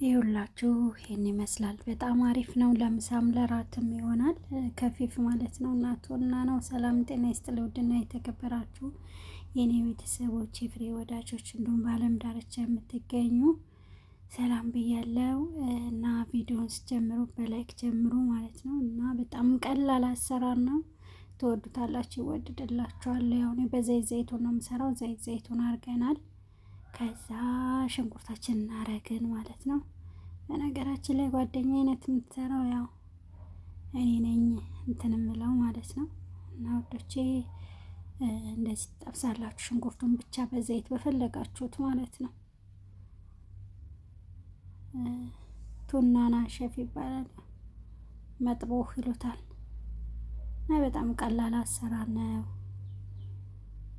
ይኸውላችሁ ይሄን ይመስላል። በጣም አሪፍ ነው። ለምሳም ለራትም ይሆናል። ከፊፍ ማለት ነው። እናቱና ነው። ሰላም ጤና ይስጥልኝ። ውድና የተከበራችሁ የኔ ቤተሰቦች፣ የፍሬ ወዳጆች እንዲሁም በዓለም ዳርቻ የምትገኙ ሰላም ብያለው እና ቪዲዮን ስጀምሩ በላይክ ጀምሩ ማለት ነው። እና በጣም ቀላል አሰራር ነው። ትወዱታላችሁ፣ ይወድድላችኋል። ያው እኔ በዘይት ዘይቱን ነው የምሰራው። ዘይት ዘይቱን አድርገናል። ከዛ ሽንኩርታችን እናረግን ማለት ነው። በነገራችን ላይ ጓደኛ አይነት የምትሰራው ያው እኔ ነኝ እንትን የምለው ማለት ነው። እና ወዶቼ እንደዚህ ትጠብሳላችሁ። ሽንኩርቱን ብቻ በዘይት በፈለጋችሁት ማለት ነው። ቱናና ሸፍ ይባላል፣ መጥቦህ ይሉታል። እና በጣም ቀላል አሰራር ነው።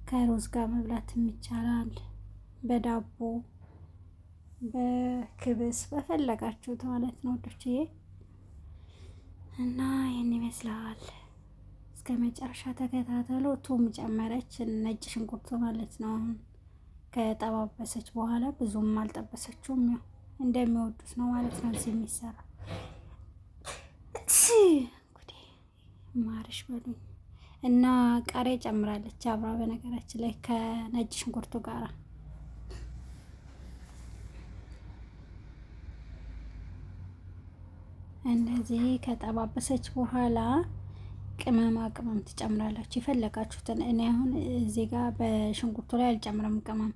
ከሩዝ ጋር መብላትም ይቻላል፣ በዳቦ በክብስ በፈለጋችሁት ማለት ነው ወዶችዬ። እና ይህን ይመስላል። እስከ መጨረሻ ተከታተሉ። ቱም ጨመረች፣ ነጭ ሽንኩርቱ ማለት ነው። ከጠባበሰች በኋላ ብዙም አልጠበሰችውም፣ ያው እንደሚወዱት ነው ማለት ነው እዚህ የሚሰራ። ማርሽ በሉኝ። እና ቃሪያ ጨምራለች አብራ፣ በነገራችን ላይ ከነጭ ሽንኩርቱ ጋር እንደዚህ ከጠባበሰች በኋላ ቅመማ ቅመም ትጨምራላችሁ የፈለጋችሁትን። እኔ አሁን እዚህ ጋር በሽንኩርቱ ላይ አልጨምርም ቅመም።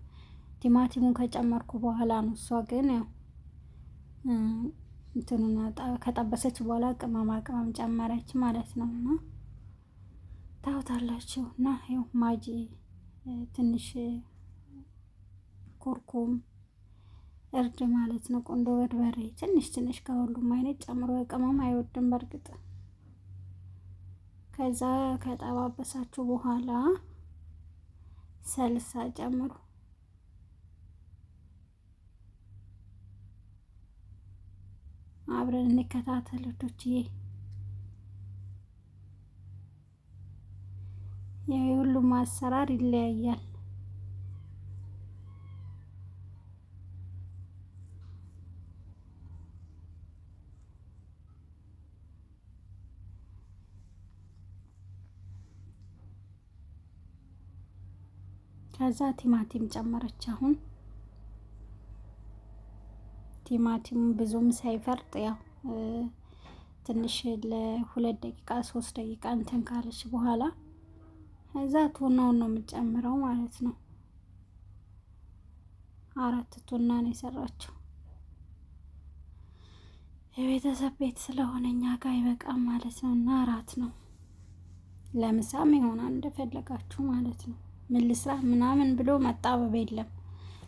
ቲማቲሙን ከጨመርኩ በኋላ ነው። እሷ ግን ያው እንትኑን ከጠበሰች በኋላ ቅመማ ቅመም ጨመረች ማለት ነው። እና ታውታላችሁ። እና ያው ማጂ ትንሽ ኩርኩም እርድ ማለት ነው። ቆንዶ በርበሬ ትንሽ ትንሽ ከሁሉም አይነት ጨምሮ፣ ቅመም አይወድም በርግጥ። ከዛ ከጠባበሳችሁ በኋላ ሰልሳ ጨምሩ። አብረን እንከታተል ልጆችዬ። የሁሉም አሰራር ይለያያል። ከዛ ቲማቲም ጨመረች። አሁን ቲማቲም ብዙም ሳይፈርጥ ያው ትንሽ ለ2 ደቂቃ 3 ደቂቃ እንትን ካለች በኋላ ከዛ ቱናውን ነው የምጨምረው ማለት ነው። 4 ቱና ነው የሰራችው። የቤተሰብ ቤት ስለሆነ እኛ ጋር አይበቃም ማለት ነው። እና 4 ነው። ለምሳም ይሆናል እንደፈለጋችሁ ማለት ነው። ምን ልስራ ምናምን ብሎ መጣበብ የለም።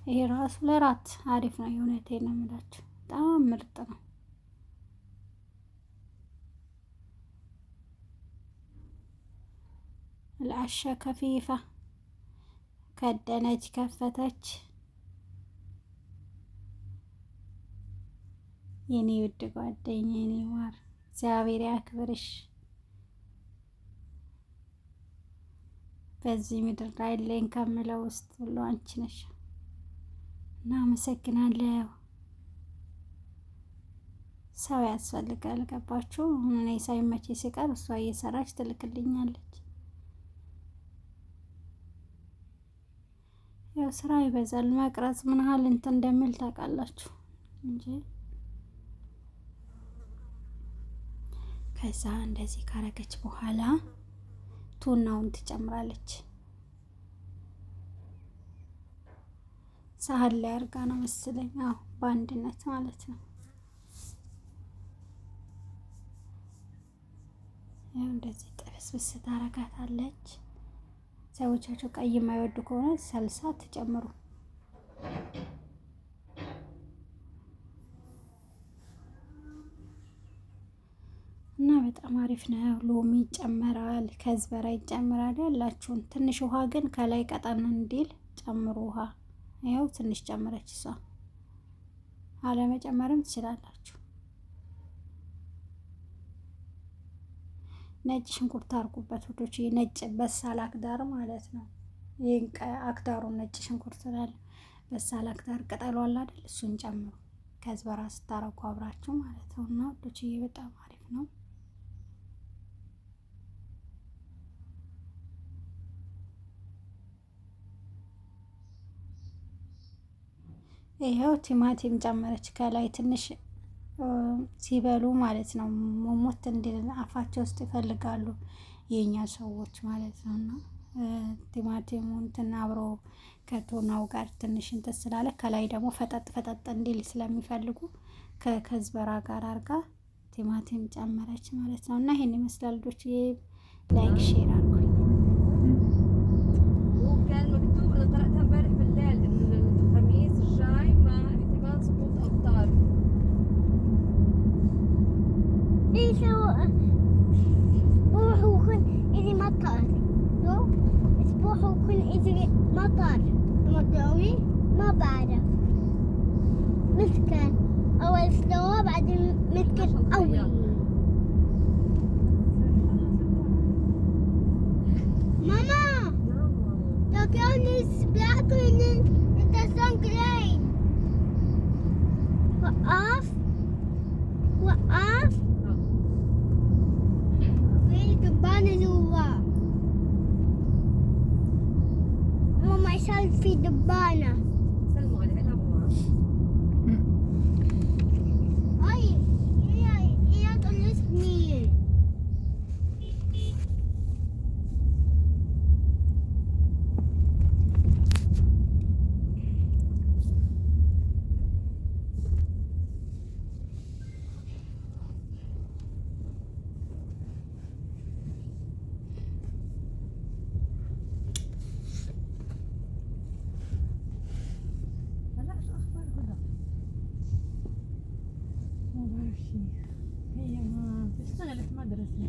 ይሄ ራሱ ለራት አሪፍ ነው። የእውነቴን ነው የምላችሁ፣ በጣም ምርጥ ነው። ለአሻ ከፊፋ ከደነች ከፈተች። የኔ ውድ ጓደኛ፣ የኔ ማር፣ እግዚአብሔር ያክብርሽ። በዚህ ምድር ላይ ሌን ከምለው ውስጥ ሁሉ አንቺ ነሽ እና አመሰግናለሁ። ሰው ያስፈልጋል። ገባችሁ? እኔ ሳይመቼ ሲቀር እሷ እየሰራች ትልክልኛለች። ያው ስራ ይበዛል። መቅረጽ ምን ያህል እንትን እንደሚል ታውቃላችሁ እንጂ። ከዛ እንደዚህ ካረገች በኋላ ቱናውን ትጨምራለች። ሳህን ላይ አርጋ ነው መሰለኝ። አዎ በአንድነት ማለት ነው። ያው እንደዚህ ጥብስብስ ታረጋታለች። ሰዎቻቸው ቀይ የማይወዱ ከሆነ ሰልሳ ትጨምሩ። እና በጣም አሪፍ ነው። ሎሚ ይጨመራል፣ ከዝበራ ይጨመራል። ያላችሁን ትንሽ ውሃ ግን ከላይ ቀጠን እንዲል ጨምሩ። ውሃ ያው ትንሽ ጨመረች እሷ። አለመጨመርም ትችላላችሁ። ነጭ ሽንኩርት አርጉበት ወዶች፣ ነጭ በሳል አክዳር ማለት ነው። ይሄን አክዳሩን ነጭ ሽንኩርት ስላለ በሳል አክዳር ቅጠሉ አለ አይደል? እሱን ጨምሩ። ከዝበራ ስታረጉ አብራችሁ ማለት ነው። እና ወዶችዬ በጣም አሪፍ ነው። ይኸው ቲማቲም ጨመረች ከላይ ትንሽ ሲበሉ ማለት ነው ሞሞት እንዲል አፋቸው ውስጥ ይፈልጋሉ የኛ ሰዎች ማለት ነው። እና ቲማቲሙ እንትን አብሮ ከቶናው ጋር ትንሽ እንትን ስላለ ከላይ ደግሞ ፈጠጥ ፈጠጥ እንዲል ስለሚፈልጉ ከከዝበራ ጋር አርጋ ቲማቲም ጨመረች ማለት ነው። እና ይሄን ይመስላል ልጆች። ላይክ ሼር አድርጉኝ። مطر مطراوي ما بعرف مسكن أول سلوى بعدين مسكن قوي. ماما لو كان بيعطوني انت سانكرين وقف وقف في دبانة جوا. ماما يصير في دبانة. سلموا عليها العبوا معها. هي تونسني. هي ما تشتغل في مدرسة.